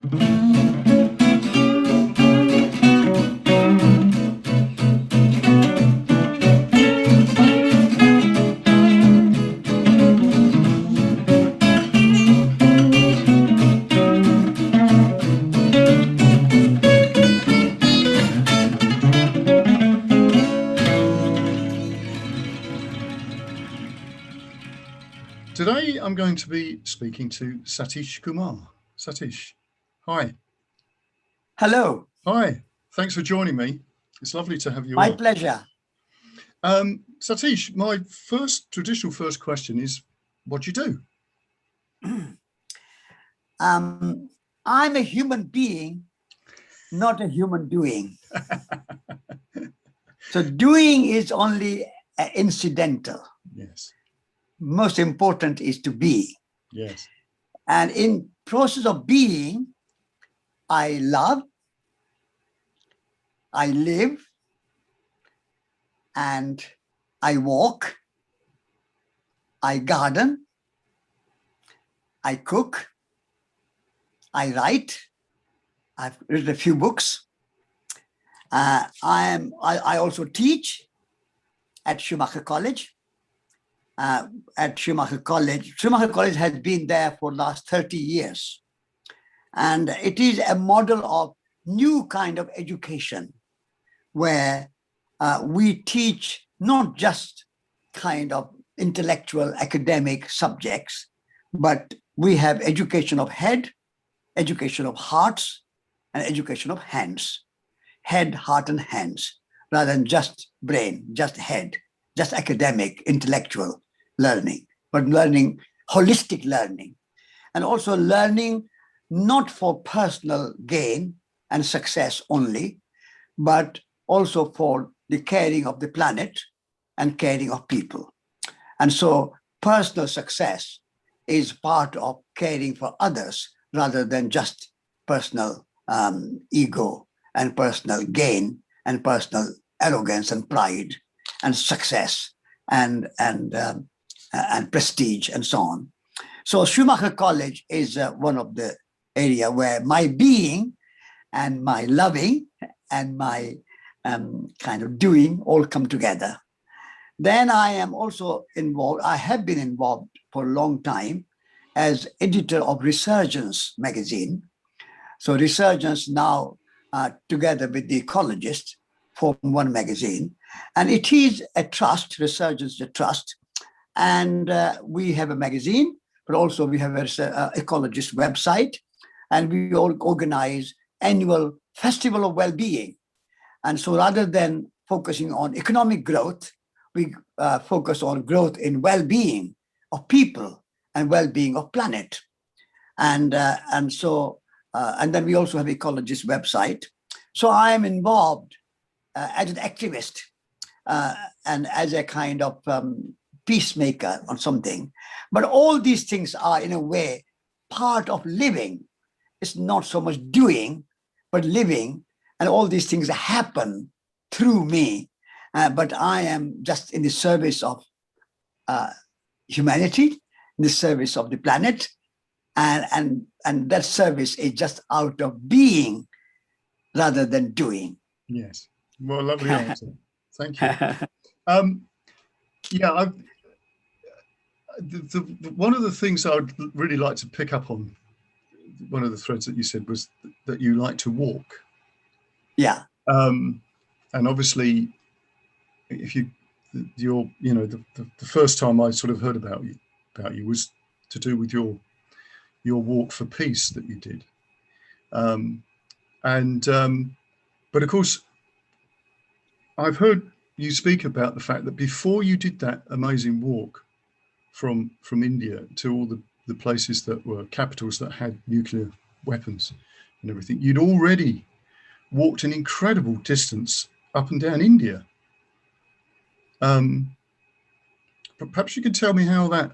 Today, I'm going to be speaking to Satish Kumar. Satish, hi. Hello. Hi. Thanks for joining me. It's lovely to have you My on. pleasure. Satish, my traditional first question is, what do you do? I'm a human being, not a human doing. So doing is only incidental. Yes. Most important is to be. Yes. And in process of being, I love, I live, and I walk, I garden, I cook, I write. I've written a few books. I also teach at Schumacher College. Schumacher College has been there for the last 30 years. And it is a model of new kind of education where we teach not just kind of intellectual academic subjects, but we have education of head, education of hearts, and education of hands. Head, heart, and hands, rather than just brain, just head, just academic, intellectual learning, but learning, holistic learning, and also learning not for personal gain and success only, but also for the caring of the planet and caring of people. And so personal success is part of caring for others rather than just personal ego and personal gain and personal arrogance and pride and success and prestige and so on. So Schumacher College is one of the area where my being and my loving and my kind of doing all come together. Then I am also involved, I have been involved for a long time as editor of Resurgence magazine. So Resurgence now, together with the Ecologist, form one magazine. And it is a trust, Resurgence is a trust. And we have a magazine, but also we have an Ecologist website. And we all organize annual Festival of Well-being. And so rather than focusing on economic growth, we focus on growth in well-being of people and well-being of planet. And then we also have Ecologist website. So I am involved as an activist and as a kind of peacemaker on something. But all these things are in a way part of living. It's not so much doing, but living. And all these things happen through me. But I am just in the service of humanity, in the service of the planet. And that service is just out of being rather than doing. Yes. Well, lovely answer. Thank you. One of the things I would really like to pick up on, one of the threads that you said was that you like to walk. Yeah. And obviously, if the first time I sort of heard about you was to do with your walk for peace that you did. But of course, I've heard you speak about the fact that before you did that amazing walk from India to all the places that were capitals that had nuclear weapons and everything, you'd already walked an incredible distance up and down India. But perhaps you could tell me how that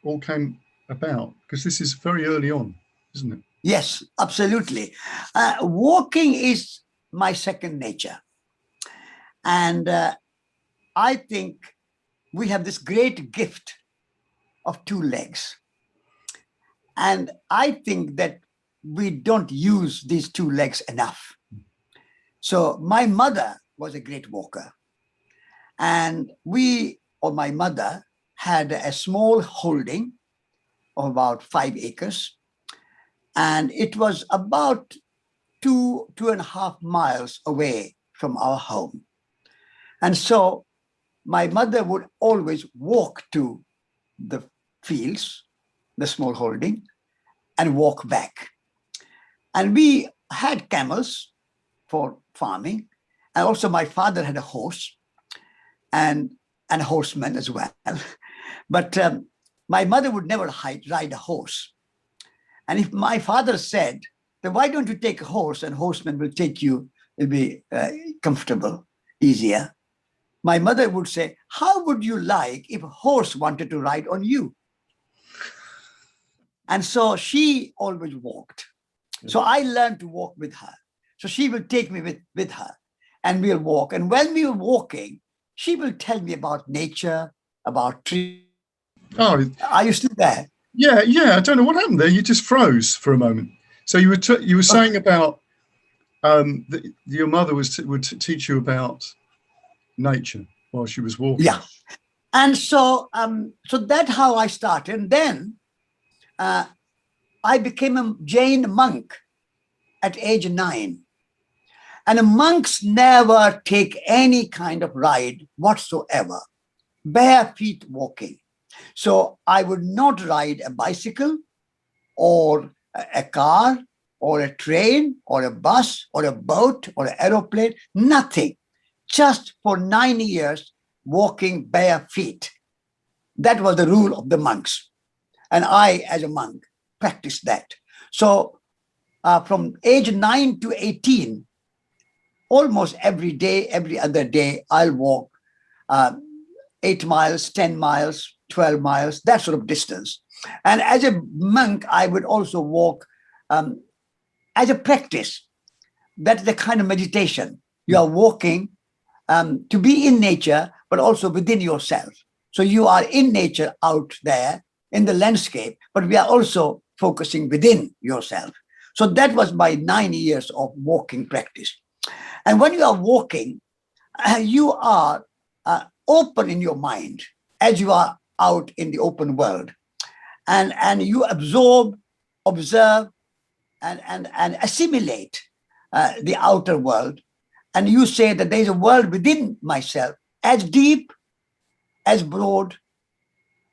all came about, because this is very early on, isn't it? Yes, absolutely. Walking is my second nature. And I think we have this great gift of two legs. And I think that we don't use these two legs enough. So my mother was a great walker. And we, or my mother, had a small holding of about 5 acres. And it was about 2.5 miles away from our home. And so my mother would always walk to the fields, the small holding, and walk back. And we had camels for farming. And also my father had a horse and a horseman as well. But my mother would never ride a horse. And if my father said, then why don't you take a horse and horseman will take you, it'll be comfortable, easier. My mother would say, how would you like if a horse wanted to ride on you? And so she always walked. So I learned to walk with her. So she will take me with her and we'll walk. And when we were walking, she will tell me about nature, about trees. Oh, Are you still there? yeah. I don't know what happened there. You just froze for a moment. So you were saying about that your mother would teach you about nature while she was walking. Yeah. And so so that's how I started. And then I became a Jain monk at age 9. And monks never take any kind of ride whatsoever, bare feet walking. So I would not ride a bicycle or a car or a train or a bus or a boat or an aeroplane, nothing. Just for 9 years, walking bare feet. That was the rule of the monks. And I, as a monk, practiced that. So from age 9 to 18, almost every day, every other day, I'll walk 8 miles, 10 miles, 12 miles, that sort of distance. And as a monk, I would also walk as a practice. That's the kind of meditation. You are walking to be in nature, but also within yourself. So you are in nature out there in the landscape, but we are also focusing within yourself. So that was my 9 years of walking practice. And when you are walking, you are open in your mind as you are out in the open world. And you absorb, observe, and assimilate the outer world. And you say that there is a world within myself as deep, as broad,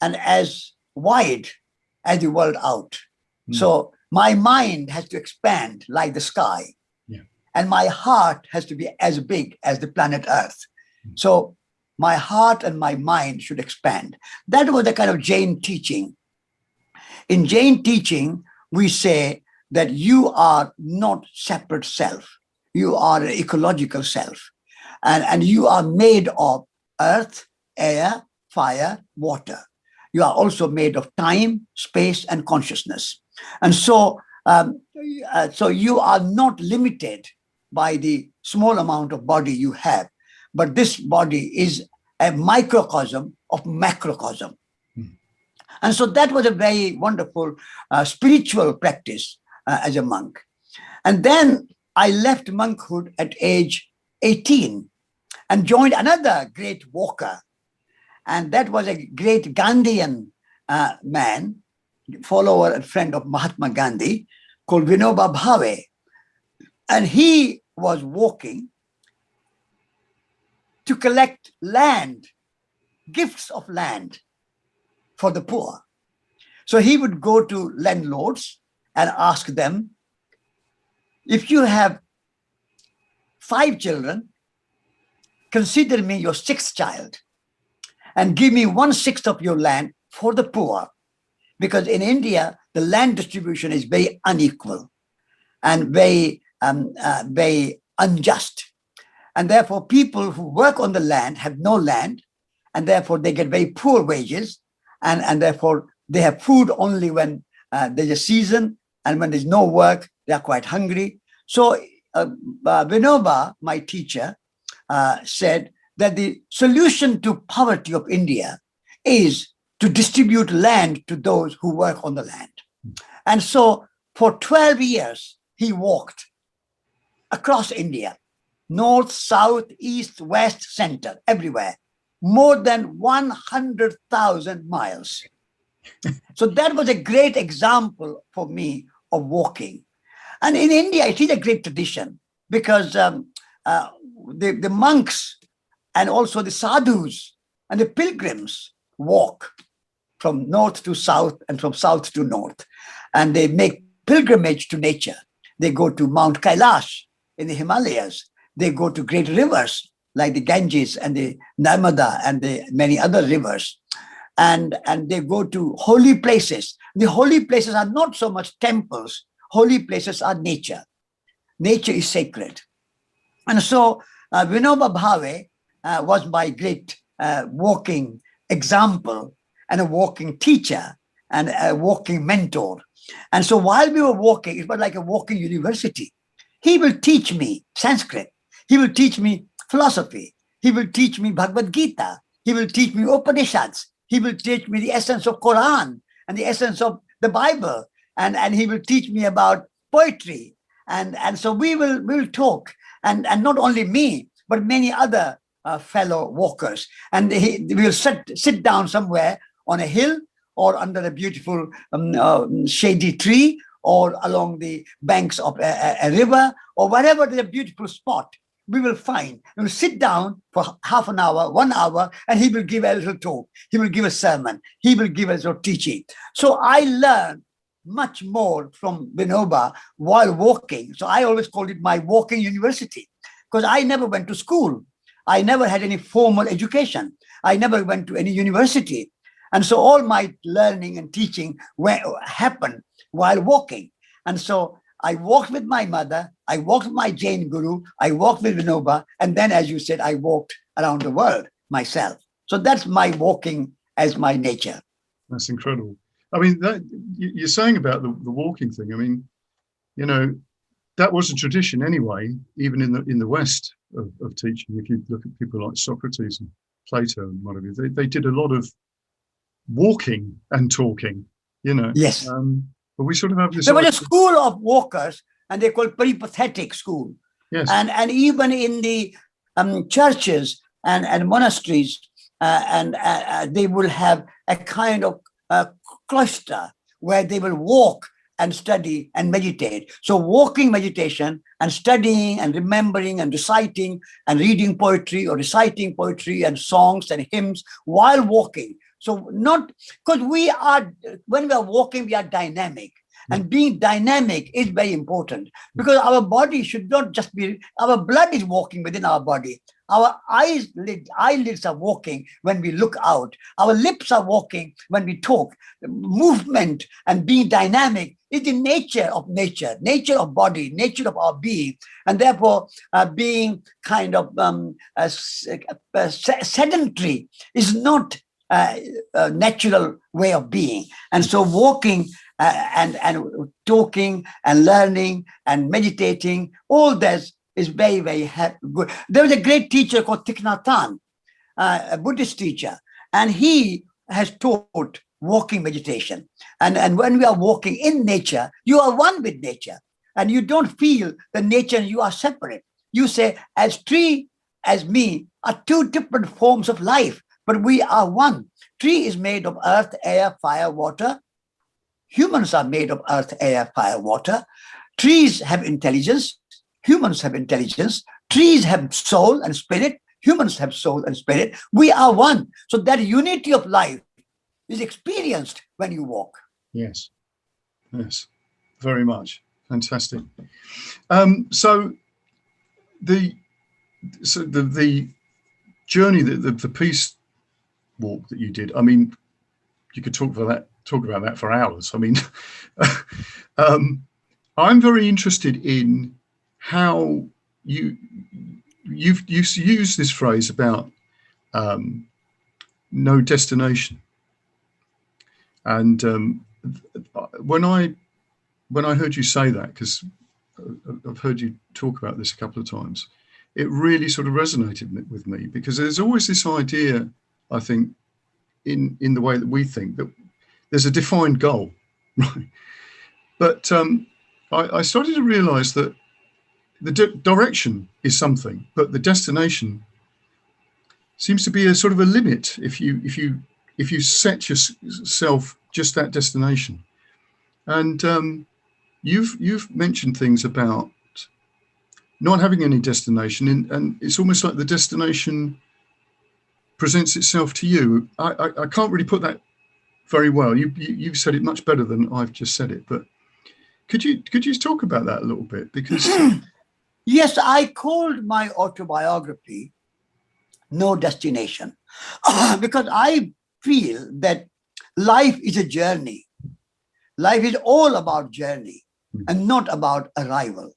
and as wide as the world out. So my mind has to expand like the sky. And my heart has to be as big as the planet Earth. So my heart and my mind should expand. That was the kind of Jain teaching. In Jain teaching, we say that you are not separate self. You are an ecological self. And you are made of earth, air, fire, water. You are also made of time, space, and consciousness. And so, so you are not limited by the small amount of body you have, but this body is a microcosm of macrocosm. And so that was a very wonderful spiritual practice as a monk. And then I left monkhood at age 18 and joined another great walker. And that was a great Gandhian man, follower and friend of Mahatma Gandhi, called Vinoba Bhave. And he was walking to collect land, gifts of land for the poor. So he would go to landlords and ask them, if you have 5 children, consider me your 6th child and give me 1/6 of your land for the poor. Because in India, the land distribution is very unequal and very unjust. And therefore, people who work on the land have no land, and therefore they get very poor wages, and therefore they have food only when there's a season, and when there's no work, they are quite hungry. So Vinoba, my teacher, said that the solution to poverty of India is to distribute land to those who work on the land. And so For 12 years, he walked across India, north, south, east, west, center, everywhere, more than 100,000 miles. So that was a great example for me of walking. And in India, it is a great tradition because the monks and also the sadhus and the pilgrims walk from north to south and from south to north. And they make pilgrimage to nature. They go to Mount Kailash in the Himalayas. They go to great rivers like the Ganges and the Narmada and the many other rivers. And they go to holy places. The holy places are not so much temples. Holy places are nature. Nature is sacred. And so Vinoba Bhave was my great walking example and a walking teacher and a walking mentor. And so while we were walking, it was like a walking university. He will teach me Sanskrit. He will teach me philosophy. He will teach me Bhagavad Gita. He will teach me Upanishads. He will teach me the essence of Quran and the essence of the Bible. And he will teach me about poetry. And so we will talk. And not only me, but many other fellow walkers. And we will sit down somewhere on a hill or under a beautiful shady tree or along the banks of a river or wherever there's a beautiful spot. We will find, we will sit down for half an hour, 1 hour, and he will give a little talk. He will give a sermon. He will give us a teaching. So I learned much more from Vinoba while walking. So I always called it my walking university because I never went to school. I never had any formal education. I never went to any university. And so all my learning and teaching happened while walking. And so I walked with my mother, I walked with my Jain guru, I walked with Vinoba, and then, as you said, I walked around the world myself. So that's my walking as my nature. That's incredible. I mean, you're saying about the walking thing. I mean, you know, that was a tradition anyway, even in the West of teaching. If you look at people like Socrates and Plato and whatever, they did a lot of walking and talking, you know. Yes. But we sort of have this. There was a school of walkers, and they called peripatetic school. Yes. And even in the churches and monasteries, they will have a kind of cloister where they will walk and study and meditate. So walking meditation and studying and remembering and reciting and reading poetry or reciting poetry and songs and hymns while walking. So not because when we are walking, we are dynamic. And being dynamic is very important because our body should not just be, our blood is walking within our body. Our eyelids are walking when we look out. Our lips are walking when we talk. Movement and being dynamic is the nature of body, nature of our being. And therefore, being kind of sedentary is not a natural way of being. And so walking and talking and learning and meditating, all this is very, very good. There was a great teacher called Thich Nhat Hanh, a Buddhist teacher, and he has taught walking meditation. And when we are walking in nature, you are one with nature, and you don't feel the nature and you are separate. You say, as tree, as me, are two different forms of life, but we are one. Tree is made of earth, air, fire, water. Humans are made of earth, air, fire, water. Trees have intelligence. Humans have intelligence. Trees have soul and spirit. Humans have soul and spirit. We are one. So that unity of life is experienced when you walk. Yes. Yes. Very much. Fantastic. So the journey, the peace walk that you did, I mean, you could talk about that for hours. I mean, I'm very interested in how you've used this phrase about no destination. And when I heard you say that, because I've heard you talk about this a couple of times, it really sort of resonated with me, because there's always this idea, I think, in the way that we think, that there's a defined goal, right? But I started to realise that the direction is something, but the destination seems to be a sort of a limit if you set yourself just that destination. And you've mentioned things about not having any destination, and it's almost like the destination presents itself to you. I can't really put that very well. You've said it much better than I've just said it, but could you talk about that a little bit? Because Yes, I called my autobiography No Destination because I feel that life is a journey. Life is all about journey and not about arrival.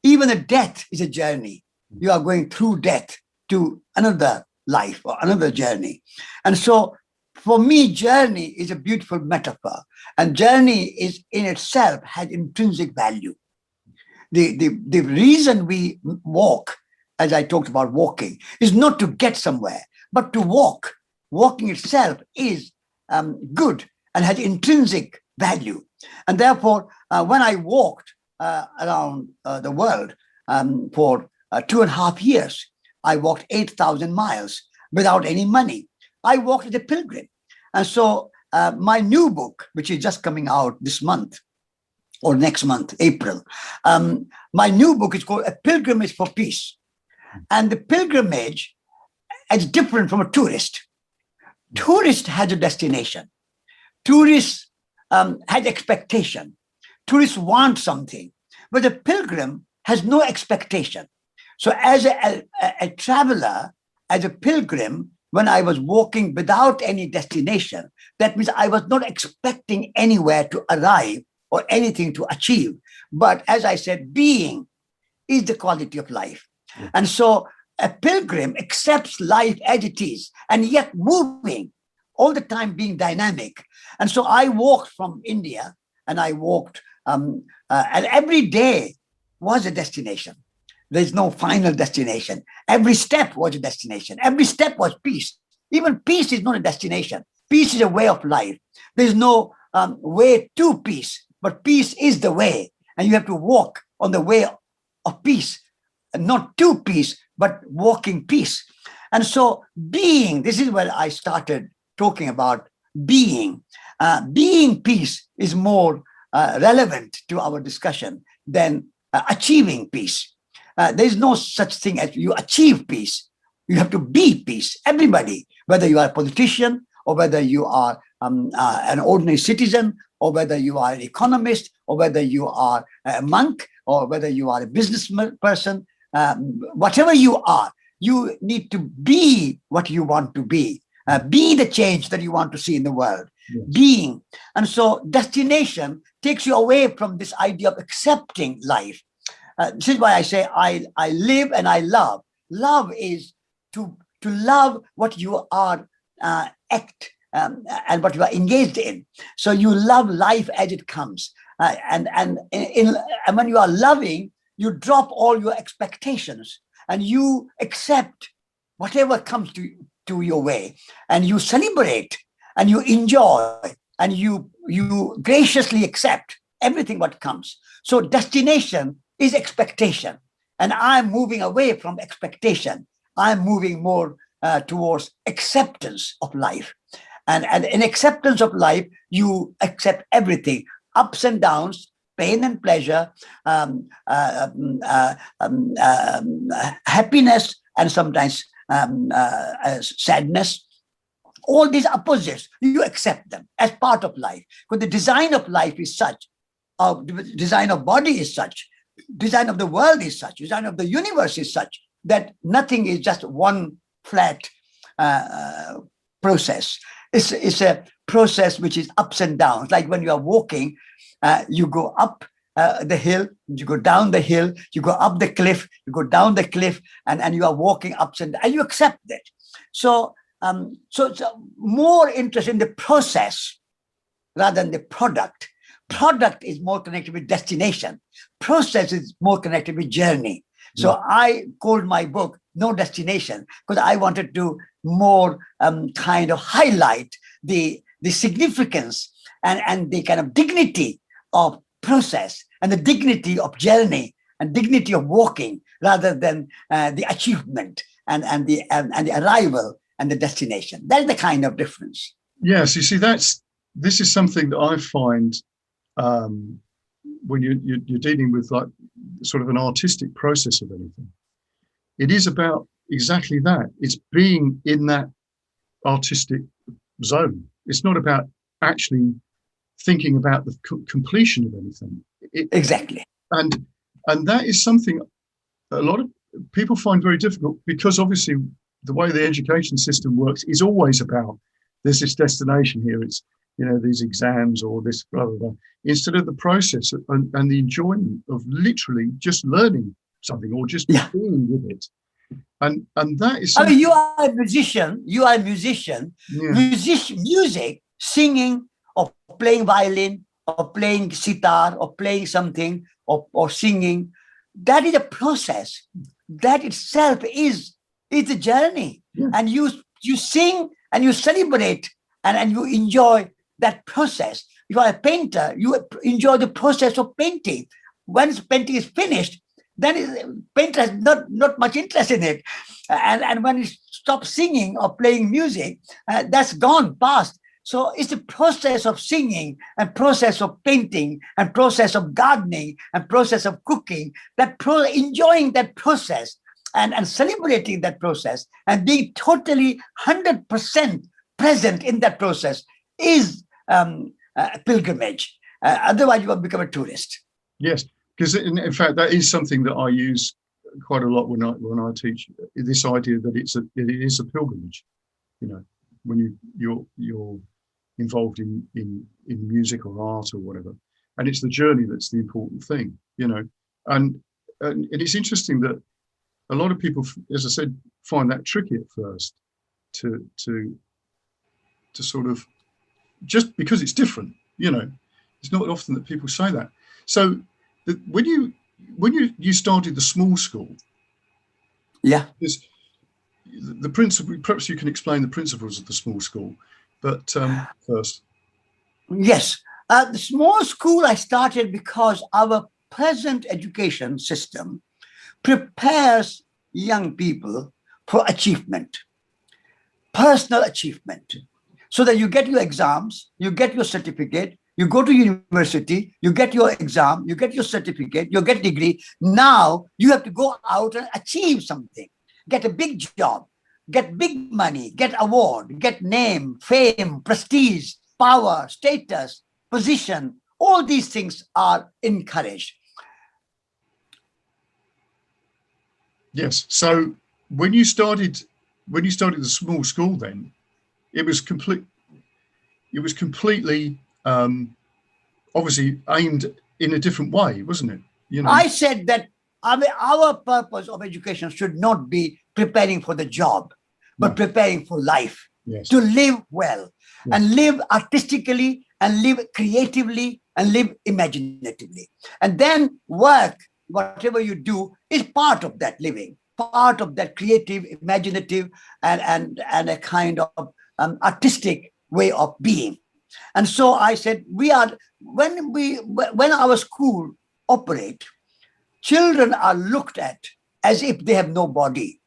Even a death is a journey. You are going through death to another life or another journey. And so for me, journey is a beautiful metaphor, and journey is in itself has intrinsic value. The reason we walk, as I talked about walking, is not to get somewhere, but to walk. Walking itself is good and has intrinsic value. And therefore, when I walked around the world for 2.5 years, I walked 8,000 miles without any money. I walked as a pilgrim. And so my new book, which is just coming out this month, or next month, April. My new book is called A Pilgrimage for Peace. And the pilgrimage is different from a tourist. Tourist has a destination. Tourist has expectation. Tourists want something. But the pilgrim has no expectation. So as a traveler, as a pilgrim, when I was walking without any destination, that means I was not expecting anywhere to arrive or anything to achieve. But as I said, being is the quality of life. And so a pilgrim accepts life as it is, and yet moving, all the time being dynamic. And so I walked from India, and I walked, and every day was a destination. There's no final destination. Every step was a destination. Every step was peace. Even peace is not a destination. Peace is a way of life. There's no way to peace. But peace is the way, and you have to walk on the way of peace, and not to peace, but walking peace. And so being, this is where I started talking about being. Being peace is more relevant to our discussion than achieving peace. There's no such thing as you achieve peace. You have to be peace. Everybody, whether you are a politician or whether you are an ordinary citizen, or whether you are an economist, or whether you are a monk, or whether you are a business person, whatever you are, you need to be what you want to be. Be the change that you want to see in the world. Yes. Being. And so destination takes you away from this idea of accepting life. This is why I say I live and I love. Love is to love what you are and what you are engaged in. So you love life as it comes. And when you are loving, you drop all your expectations and you accept whatever comes to your way, and you celebrate and you enjoy and you graciously accept everything what comes. So destination is expectation, and I'm moving away from expectation. I'm moving more towards acceptance of life. And in acceptance of life, you accept everything, ups and downs, pain and pleasure, happiness, and sometimes sadness. All these opposites, you accept them as part of life. Because the design of life is such, the design of body is such, design of the world is such, design of the universe is such, that nothing is just one flat process. It's a process which is ups and downs. Like when you are walking, you go up the hill, you go down the hill, you go up the cliff, you go down the cliff, and you are walking ups and downs, and you accept that. So it's more interest in the process rather than the product. Product is more connected with destination. Process is more connected with journey. So I called my book No Destination because I wanted to more kind of highlight the significance and the kind of dignity of process and the dignity of journey and dignity of walking rather than the achievement and the arrival and the destination. That's the kind of difference. Yes, you see, this is something that I find when you're dealing with like sort of an artistic process of anything. It is about exactly that. It's being in that artistic zone. It's not about actually thinking about the completion of anything. Exactly. And that is something a lot of people find very difficult, because obviously the way the education system works is always about, there's this destination here, it's, you know, these exams or this blah, blah, blah, instead of the process and the enjoyment of literally just learning something or just being with it. And that is something. I mean, you are a musician, music, singing or playing violin or playing sitar or playing something or singing, that is a process. That itself is a journey. And you sing and you celebrate and you enjoy that process. If you are a painter, you enjoy the process of painting. Once painting is finished, then painter has not much interest in it. And when you stop singing or playing music, that's gone past. So it's the process of singing and process of painting and process of gardening and process of cooking, enjoying that process and celebrating that process and being totally 100% present in that process is a pilgrimage. Otherwise, you will become a tourist. Yes, because in fact, that is something that I use quite a lot when I teach, this idea that it is a pilgrimage. You know, when you're involved in music or art or whatever, and it's the journey that's the important thing. You know, and it's interesting that a lot of people, as I said, find that tricky at first to sort of, just because it's different. You know, it's not often that people say that. So when you started the small school, the principle, perhaps you can explain the principles of the small school, but first. Yes, the small school I started because our present education system prepares young people for achievement, personal achievement, so that you get your exams, you get your certificate, you go to university, you get your exam, you get your certificate, you get degree. Now you have to go out and achieve something, get a big job, get big money, get award, get name, fame, prestige, power, status, position. All these things are encouraged. Yes. So when you started the small school, then it was completely obviously aimed in a different way, wasn't it? You know, I said that our purpose of education should not be preparing for the job, but preparing for life, to live well and live artistically and live creatively and live imaginatively. And then work, whatever you do, is part of that living, part of that creative, imaginative, and a kind of artistic way of being. And so I said, when our school operate, children are looked at as if they have no body.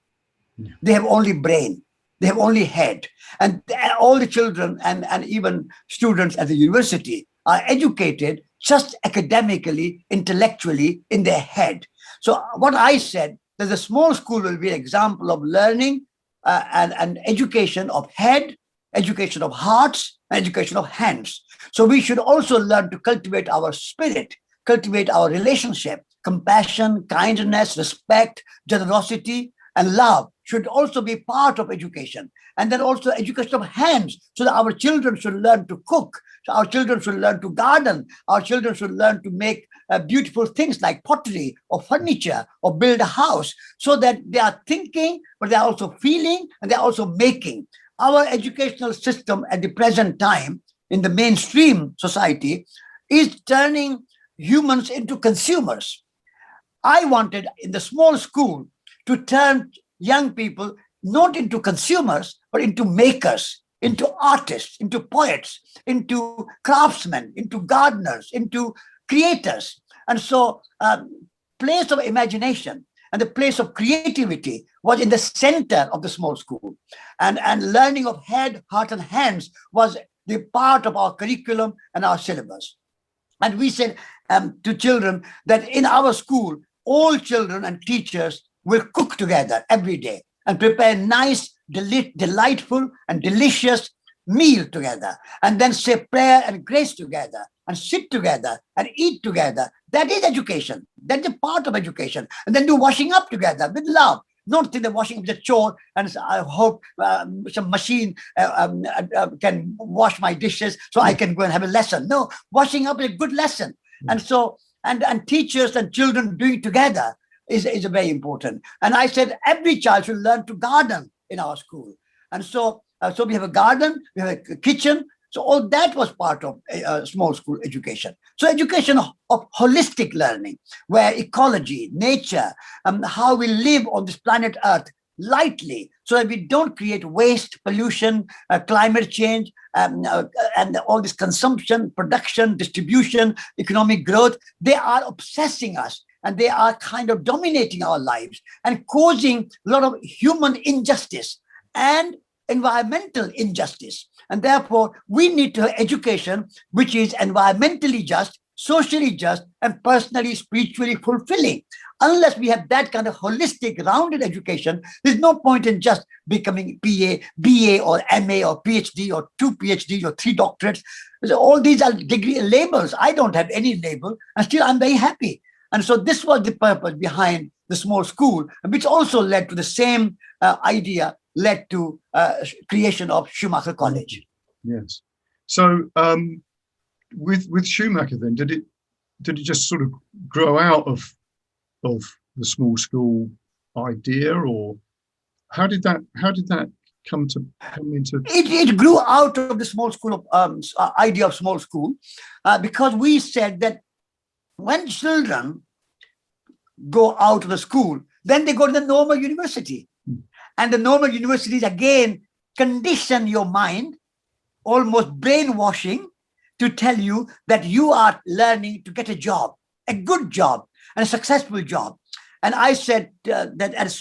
They have only brain. They have only head. And all the children and even students at the university are educated just academically, intellectually in their head. So what I said, that the small school will be an example of learning and education of head, education of hearts, education of hands. So we should also learn to cultivate our spirit, cultivate our relationship, compassion, kindness, respect, generosity, and love should also be part of education. And then also education of hands, so that our children should learn to cook, so our children should learn to garden, our children should learn to make beautiful things like pottery or furniture or build a house, so that they are thinking, but they are also feeling and they are also making. Our educational system at the present time in the mainstream society is turning humans into consumers. I wanted in the small school to turn young people not into consumers, but into makers, into artists, into poets, into craftsmen, into gardeners, into creators. And so place of imagination and the place of creativity was in the center of the small school. And learning of head, heart, and hands was the part of our curriculum and our syllabus. And we said to children that in our school, all children and teachers will cook together every day and prepare nice, delightful, and delicious meal together, and then say prayer and grace together, and sit together and eat together. That is education. That is a part of education. And then do washing up together with love. Not think that washing up is a chore, and I hope some machine can wash my dishes so I can go and have a lesson. No, washing up is a good lesson. And so, and teachers and children doing together is very important. And I said every child should learn to garden in our school. And so we have a garden, we have a kitchen. So all that was part of small school education. So education of holistic learning, where ecology, nature, how we live on this planet Earth lightly, so that we don't create waste, pollution, climate change, and all this consumption, production, distribution, economic growth. They are obsessing us, and they are kind of dominating our lives and causing a lot of human injustice and environmental injustice. And therefore, we need to have education which is environmentally just, socially just, and personally, spiritually fulfilling. Unless we have that kind of holistic, rounded education, there's no point in just becoming PA, BA, or MA, or PhD, or 2 PhDs, or 3 doctorates. So all these are degree labels. I don't have any label, and still I'm very happy. And so this was the purpose behind the small school, which also led to the same idea, led to creation of Schumacher College. Yes. So with Schumacher, then did it just sort of grow out of the small school idea, or how did that come into? It grew out of the small school idea of small school, because we said that when children go out of the school, then they go to the normal university. And the normal universities, again, condition your mind, almost brainwashing, to tell you that you are learning to get a job, a good job, and a successful job. And I said that at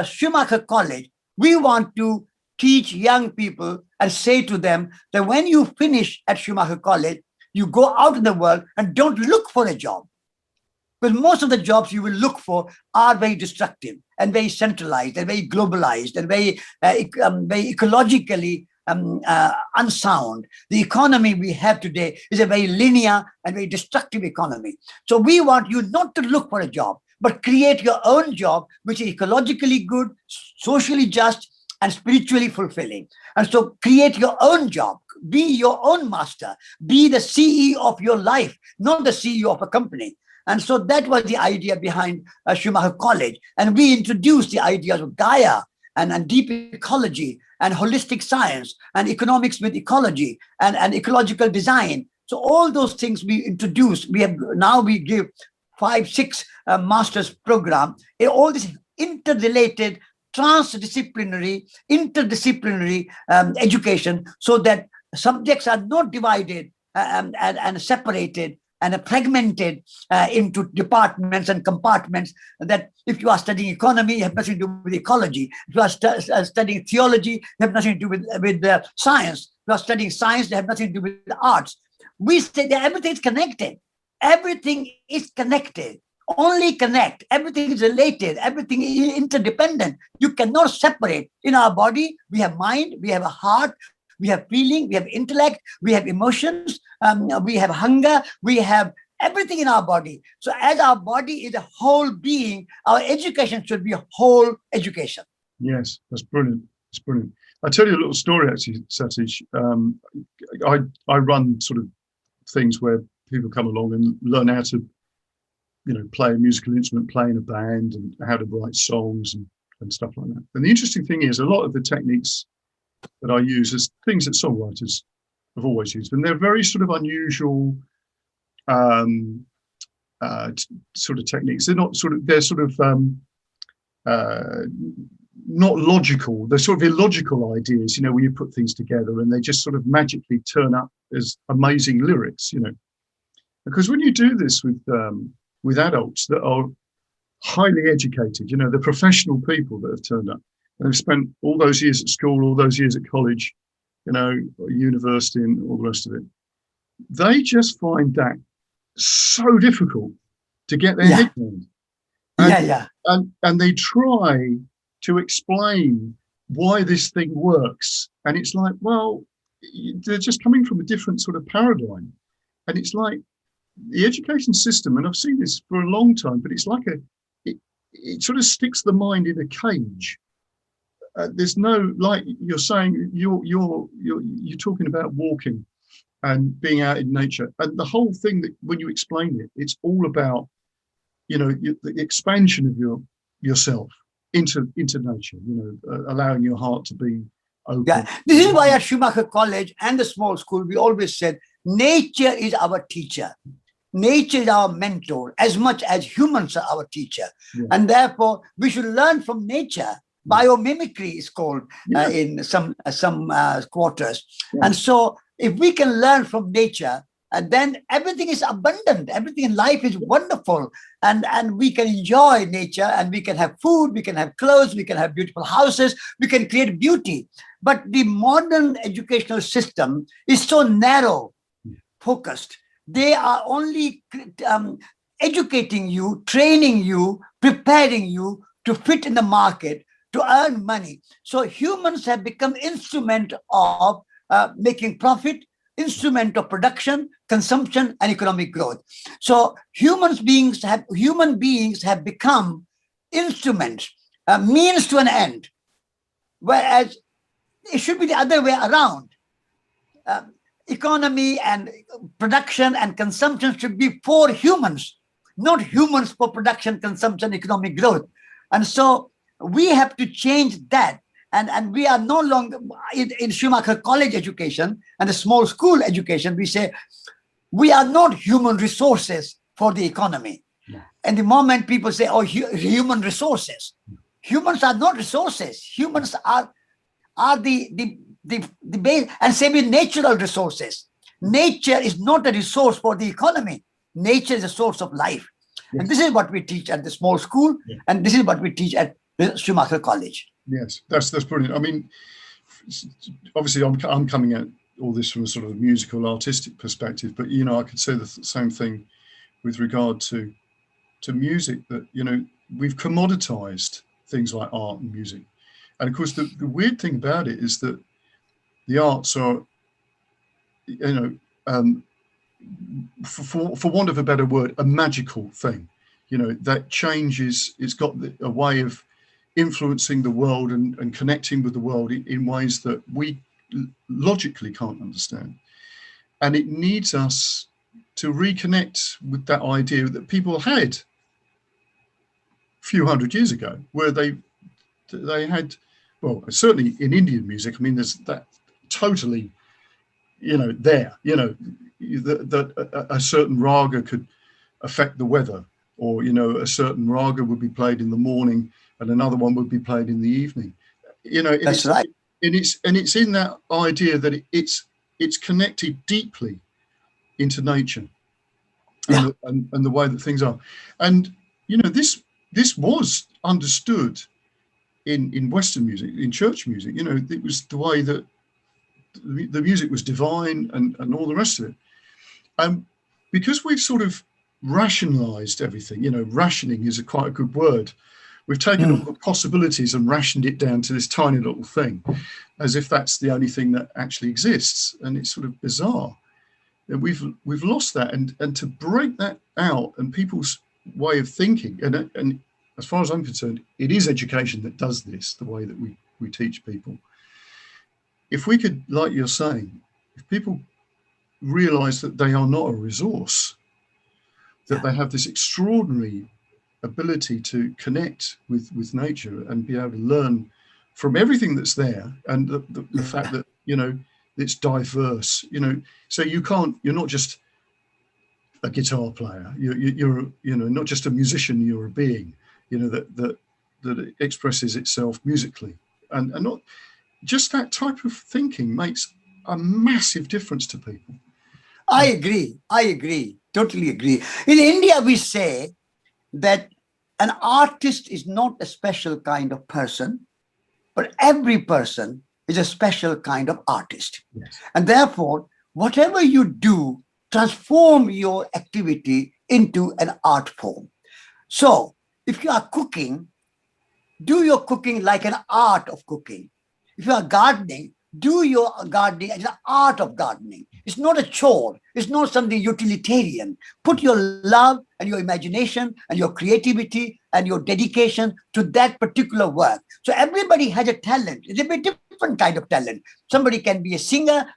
Schumacher College, we want to teach young people and say to them that when you finish at Schumacher College, you go out in the world and don't look for a job. Because most of the jobs you will look for are very destructive and very centralized and very globalized and very ecologically unsound. The economy we have today is a very linear and very destructive economy. So we want you not to look for a job, but create your own job, which is ecologically good, socially just, and spiritually fulfilling. And so create your own job, be your own master, be the CEO of your life, not the CEO of a company. And so that was the idea behind Schumacher College. And we introduced the ideas of Gaia and deep ecology and holistic science and economics with ecology and ecological design. So all those things we introduced. We give 5-6 master's program. All this interrelated, interdisciplinary education, so that subjects are not divided and separated and fragmented into departments and compartments, that if you are studying economy, you have nothing to do with ecology. If you are studying theology, you have nothing to do with science. If you are studying science, you have nothing to do with arts. We say that everything is connected. Everything is connected. Only connect. Everything is related. Everything is interdependent. You cannot separate. In our body, we have mind, we have a heart, we have feeling, we have intellect, we have emotions, we have hunger, we have everything in our body. So as our body is a whole being, our education should be a whole education. Yes, that's brilliant. That's brilliant. I'll tell you a little story, actually, Satish. I run sort of things where people come along and learn how to, play a musical instrument, play in a band, and how to write songs and stuff like that. And the interesting thing is, a lot of the techniques that I use is things that songwriters have always used, and they're very sort of unusual sort of techniques. They're sort of not logical. They're sort of illogical ideas, when you put things together, and they just sort of magically turn up as amazing lyrics, Because when you do this with adults that are highly educated, you know, the professional people that have turned up and have spent all those years at school, all those years at college, you know, university and all the rest of it, they just find that so difficult to get their head around. And they try to explain why this thing works. And it's like, well, they're just coming from a different sort of paradigm. And it's like the education system, and I've seen this for a long time, but it's like it sort of sticks the mind in a cage. There's no, like you're saying, you're talking about walking and being out in nature, and the whole thing that when you explain it, it's all about, you know, the expansion of yourself into nature. You know, allowing your heart to be open. Yeah, this is why at Schumacher College and the small school we always said nature is our teacher. Nature is our mentor as much as humans are our teacher, and therefore we should learn from nature. Biomimicry is called in some quarters, and so if we can learn from nature, then everything is abundant. Everything in life is wonderful, and we can enjoy nature, and we can have food, we can have clothes, we can have beautiful houses, we can create beauty. But the modern educational system is so narrow focused. They are only educating you, training you, preparing you to fit in the market, to earn money. So humans have become instrument of making profit, instrument of production, consumption, and economic growth. So human beings have become instruments, means to an end, whereas it should be the other way around. Economy and production and consumption should be for humans, not humans for production, consumption, economic growth. And so we have to change that. And we are no longer, in Schumacher College education and the small school education, we say, we are not human resources for the economy. And the moment people say, oh, human resources, humans are not resources. Humans are the base, and same with natural resources. Nature is not a resource for the economy. Nature is a source of life. And this is what we teach at the small school, and this is what we teach at the Schumacher College. Yes, that's brilliant. I mean, obviously I'm coming at all this from a sort of musical artistic perspective, but you know, I could say the same thing with regard to music, that, you know, we've commoditized things like art and music. And of course, the weird thing about it is that the arts are, you know, for want of a better word, a magical thing. You know, that changes, it's got a way of influencing the world and connecting with the world in ways that we logically can't understand. And it needs us to reconnect with that idea that people had a few hundred years ago, where they had, well, certainly in Indian music, I mean, there's that totally, you know, there, you know, that a certain raga could affect the weather, or, you know, a certain raga would be played in the morning and another one would be played in the evening. You know, that's right. And it's in that idea that it's connected deeply into nature and the way that things are. And, you know, this was understood in Western music, in church music. You know, it was the way that the music was divine and all the rest of it. Because we've sort of rationalized everything, you know, rationing is quite a good word. We've taken all the possibilities and rationed it down to this tiny little thing, as if that's the only thing that actually exists. And it's sort of bizarre. And we've lost that, and to break that out and people's way of thinking, and as far as I'm concerned, it is education that does this, the way that we teach people. If we could, like you're saying, if people realize that they are not a resource, that they have this extraordinary ability to connect with nature and be able to learn from everything that's there, and the fact that, you know, it's diverse, you know, so you're not just a guitar player, you're you know, not just a musician, you're a being, you know, that expresses itself musically, and not just that type of thinking makes a massive difference to people. I agree Totally agree. In India, we say that an artist is not a special kind of person, but every person is a special kind of artist. Yes. And therefore, whatever you do, transform your activity into an art form. So if you are cooking, do your cooking like an art of cooking. If you are gardening, do your gardening as an art of gardening. It's not a chore. It's not something utilitarian. Put your love and your imagination and your creativity and your dedication to that particular work. So everybody has a talent. It's a bit different kind of talent. Somebody can be a singer.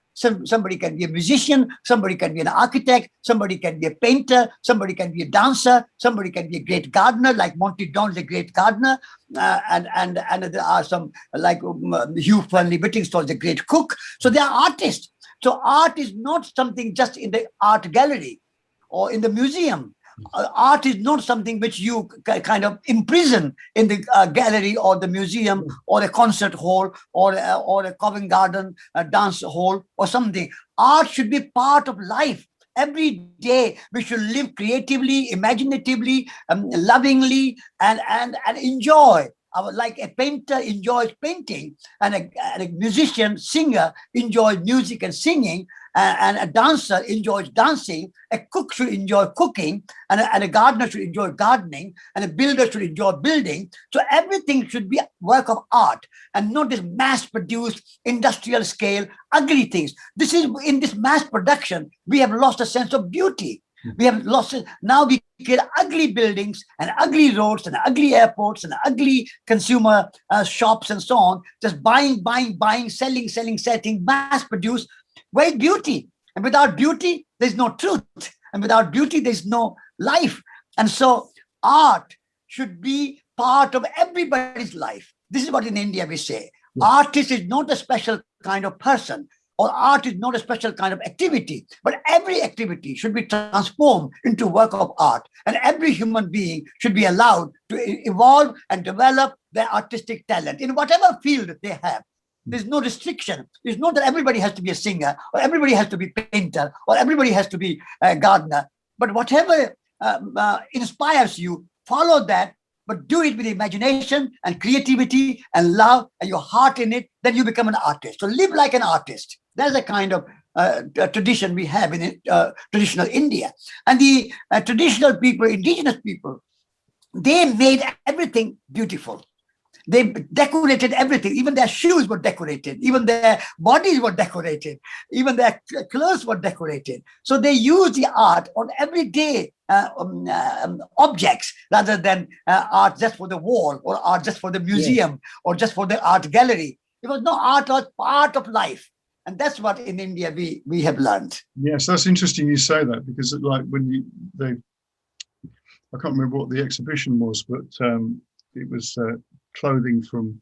Somebody can be a musician, somebody can be an architect, somebody can be a painter, somebody can be a dancer, somebody can be a great gardener, like Monty Don is a great gardener, and there are some like Hugh Fearnley-Whittingstall is a great cook. So they are artists. So art is not something just in the art gallery or in the museum. Art is not something which you kind of imprison in the gallery or the museum or a concert hall or a Covent Garden dance hall or something. Art should be part of life. Every day we should live creatively, imaginatively, lovingly, and enjoy. Like a painter enjoys painting, and a musician, singer enjoys music and singing, and a dancer enjoys dancing. A cook should enjoy cooking, and a gardener should enjoy gardening, and a builder should enjoy building. So everything should be a work of art and not this mass-produced, industrial scale, ugly things. This is in this mass production, we have lost a sense of beauty. We have lost it. Now we create ugly buildings and ugly roads and ugly airports and ugly consumer shops and so on. Just buying, selling, setting, mass produce. Where is beauty? And without beauty, there's no truth. And without beauty, there's no life. And so art should be part of everybody's life. This is what in India we say. Artist is not a special kind of person, or art is not a special kind of activity, but every activity should be transformed into work of art. And every human being should be allowed to evolve and develop their artistic talent in whatever field they have. There's no restriction. It's not that everybody has to be a singer, or everybody has to be a painter, or everybody has to be a gardener. But whatever inspires you, follow that, but do it with imagination and creativity and love and your heart in it, then you become an artist. So live like an artist. That's a kind of tradition we have in traditional India. And the traditional people, indigenous people, they made everything beautiful. They decorated everything. Even their shoes were decorated. Even their bodies were decorated. Even their clothes were decorated. So they used the art on everyday objects rather than art just for the wall or art just for the museum or just for the art gallery. It was no art was part of life. And that's what in India we have learned. Yes, that's interesting you say that, because like when I can't remember what the exhibition was, but it was clothing from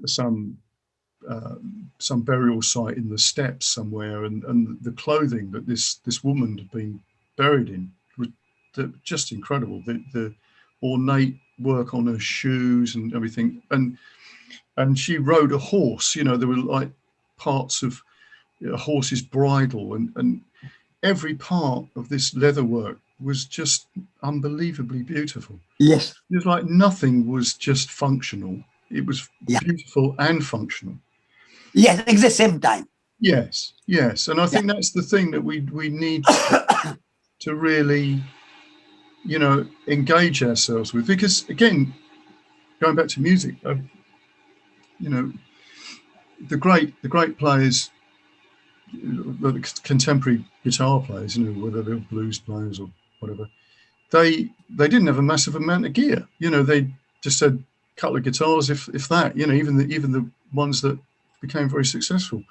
some burial site in the steppes somewhere, and the clothing that this woman had been buried in was just incredible. The ornate work on her shoes and everything, and she rode a horse. You know, there were like parts of a horse's bridle, and every part of this leather work was just unbelievably beautiful. Yes. It was like nothing was just functional. It was beautiful and functional. Yes, at the same time. Yes, yes. And I think that's the thing that we need to really, you know, engage ourselves with. Because again, going back to music, you know, the great players, the contemporary guitar players, you know, whether they're blues players or whatever, they didn't have a massive amount of gear. You know, they just had a couple of guitars, if that. You know, even the ones that became very successful.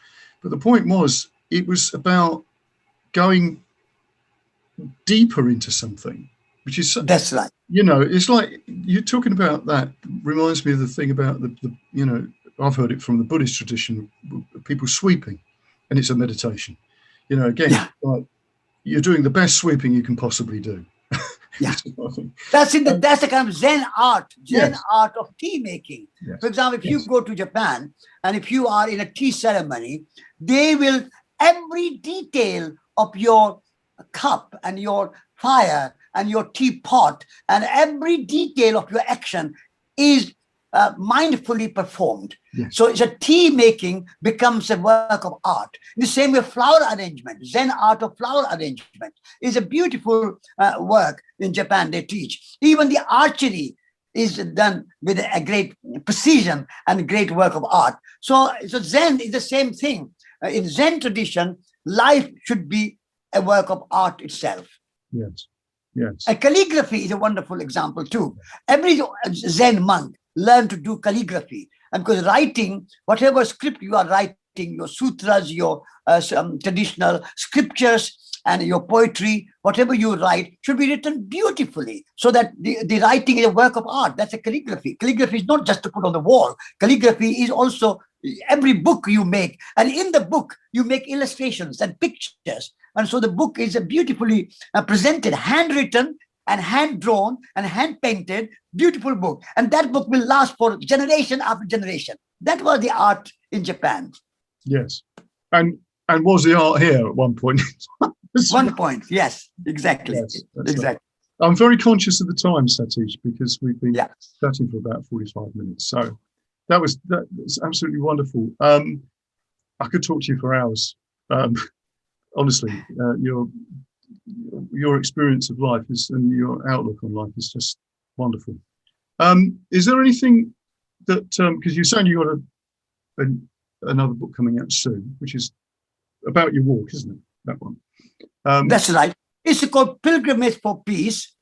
But the point was, it was about going deeper into something, which is that's right. You know, it's like you're talking about that. Reminds me of the thing about the you know, I've heard it from the Buddhist tradition, people sweeping, and it's a meditation. You know, again, like you're doing the best sweeping you can possibly do. Yeah, that's the kind of Zen art of tea making. Yes. For example, if you go to Japan and if you are in a tea ceremony, they will every detail of your cup and your fire and your teapot and every detail of your action is mindfully performed. Yes. So it's a tea making becomes a work of art. In the same way, flower arrangement, Zen art of flower arrangement is a beautiful work in Japan they teach. Even the archery is done with a great precision and great work of art. So Zen is the same thing. In Zen tradition, life should be a work of art itself. Yes. Yes. And calligraphy is a wonderful example too. Every Zen monk learned to do calligraphy. And because writing, whatever script you are writing, your sutras, your traditional scriptures, and your poetry, whatever you write, should be written beautifully so that the writing is a work of art. That's a calligraphy. Calligraphy is not just to put on the wall. Calligraphy is also every book you make. And in the book, you make illustrations and pictures. And so the book is beautifully presented, handwritten and hand-drawn and hand-painted, beautiful book. And that book will last for generation after generation. That was the art in Japan. Yes. And was the art here at one point? One point, yes, exactly. Yes, exactly. Right. I'm very conscious of the time, Satish, because we've been Yeah. chatting for about 45 minutes. So that's absolutely wonderful. I could talk to you for hours. Honestly, your experience of life and your outlook on life is just wonderful. Is there anything that, because you're saying you got another book coming out soon, which is about your walk, isn't it? That one. That's right. It's called Pilgrimage for Peace,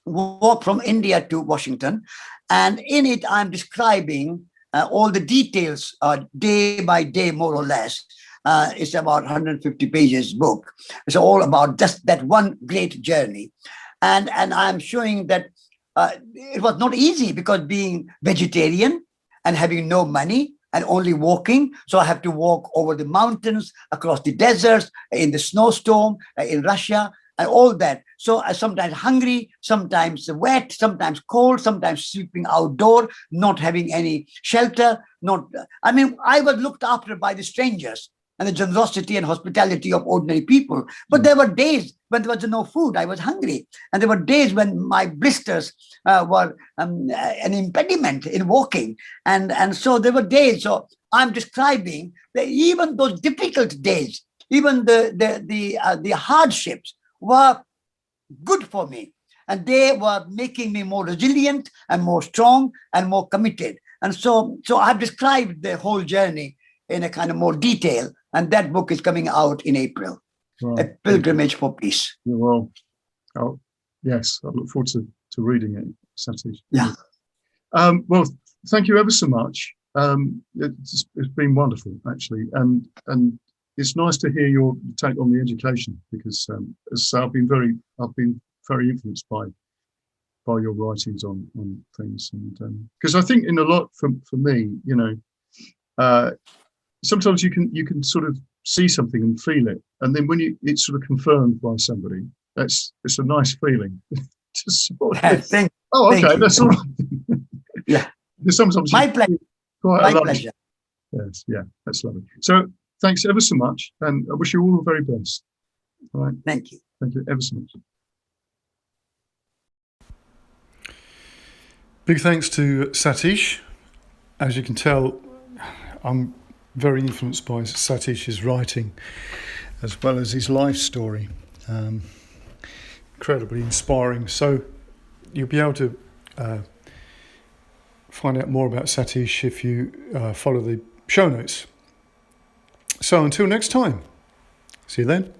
walk from India to Washington. And in it, I'm describing all the details day by day, more or less. It's about 150 pages book. It's all about just that one great journey. And I'm showing that it was not easy because being vegetarian and having no money and only walking. So I have to walk over the mountains, across the deserts, in the snowstorm, in Russia, and all that. So I sometimes hungry, sometimes wet, sometimes cold, sometimes sleeping outdoor, not having any shelter. I was looked after by the strangers and the generosity and hospitality of ordinary people. But there were days when there was no food. I was hungry. And there were days when my blisters were an impediment in walking. And so there were days. So I'm describing that even those difficult days, even the hardships were good for me. And they were making me more resilient and more strong and more committed. And so I've described the whole journey in a kind of more detail. And that book is coming out in April. Wow. A Pilgrimage for Peace. Well, yes, I look forward to reading it, Satish. Yeah. Well, thank you ever so much. It's been wonderful, actually, and it's nice to hear your take on the education, because as I've been very influenced by your writings on things, and because I think in a lot for me, sometimes you can sort of see something and feel it, and then when it's sort of confirmed by somebody, it's a nice feeling. Thank okay, you. that's all right. Yeah. Because sometimes My pleasure. My pleasure. Yes, yeah, that's lovely. So thanks ever so much, and I wish you all the very best. All right. Thank you. Thank you ever so much. Big thanks to Satish. As you can tell, I'm very influenced by Satish's writing as well as his life story. Incredibly inspiring. So you'll be able to find out more about Satish if you follow the show notes. So until next time, see you then.